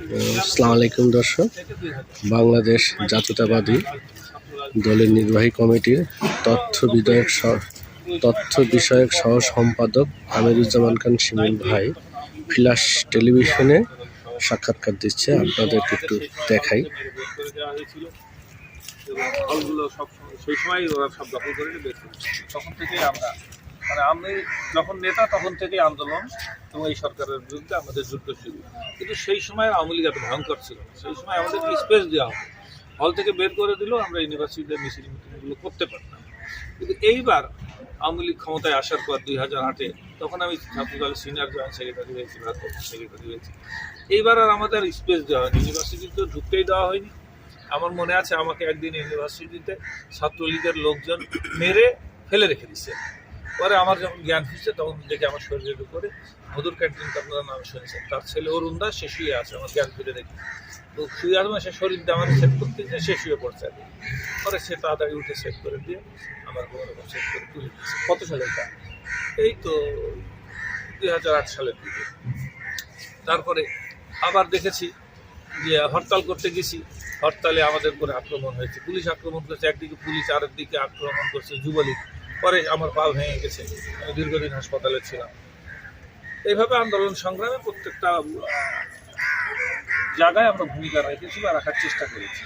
আসসালামু আলাইকুম দর্শক, বাংলাদেশ জাতীয়তাবাদী দলের নির্বাহী কমিটির তথ্য বিষয়ক সহ সম্পাদক আমিরুজ্জামান খান শিমুল ভাই ফ্ল্যাশ টেলিভিশনে সাক্ষাৎকার দিচ্ছে। আপনাদেরকে একটু দেখাই। সেই সময় ওরা সব দখল করে তখন থেকেই আমরা আমি যখন নেতা তখন থেকেই আন্দোলন এবং এই সরকারের বিরুদ্ধে আমাদের যুদ্ধ শুরু। কিন্তু সেই সময় আওয়ামী লীগ এত ভয়ঙ্কর ছিল, সেই সময় আমাদেরকে স্পেস দেওয়া হতো, হল থেকে বের করে দিলেও আমরা ইউনিভার্সিটিতে মিছিল মিটিংগুলো করতে পারতাম। কিন্তু এইবার আওয়ামী লীগ ক্ষমতায় আসার পর 2008-এ তখন আমি ছাত্রদলের সিনিয়র জয়েন্ট সেক্রেটারি হয়েছি, ভারপ্রাপ্ত সেক্রেটারি হয়েছি। এইবার আর আমাদের স্পেস দেওয়া হয়নি, ইউনিভার্সিটিতে ঢুকতেই দেওয়া হয়নি। আমার মনে আছে আমাকে একদিন ইউনিভার্সিটিতে ছাত্রলীগের লোকজন মেরে ফেলে রেখে দিচ্ছে। পরে আমার যখন জ্ঞান ফিরছে তখন দেখে আমার শরীরের উপরে মধুর ক্যান্টিন আপনারা নাম শুনেছেন, তার ছেলে অরুণ দাস, সে শুয়ে আছে। আমার জ্ঞান ফিরে দেখি তো শুয়ে আসবে, সে শরীর দিয়ে আমার সেট করতে গিয়ে সে শুয়ে পড়ছে। পরে সে তাড়াতাড়ি উঠে সেট করে দিয়ে আমার কোনো রকম সেট করে তুলে দিচ্ছে। কত সালে এটা? এই তো 2008 সালের দিকে। তারপরে আবার দেখেছি যে হরতাল করতে গেছি, হরতালে আমাদের উপরে আক্রমণ হয়েছে, পুলিশ আক্রমণ করছে, একদিকে পুলিশ আরেক দিকে আক্রমণ করছে যুবলীগ। পরে আমার পা ভেঙে গেছে, আমি দীর্ঘদিন হাসপাতালে ছিলাম। এইভাবে আন্দোলন সংগ্রামে প্রত্যেকটা জায়গায় আমরা ভূমিকা রেখেছি বা রাখার চেষ্টা করেছি।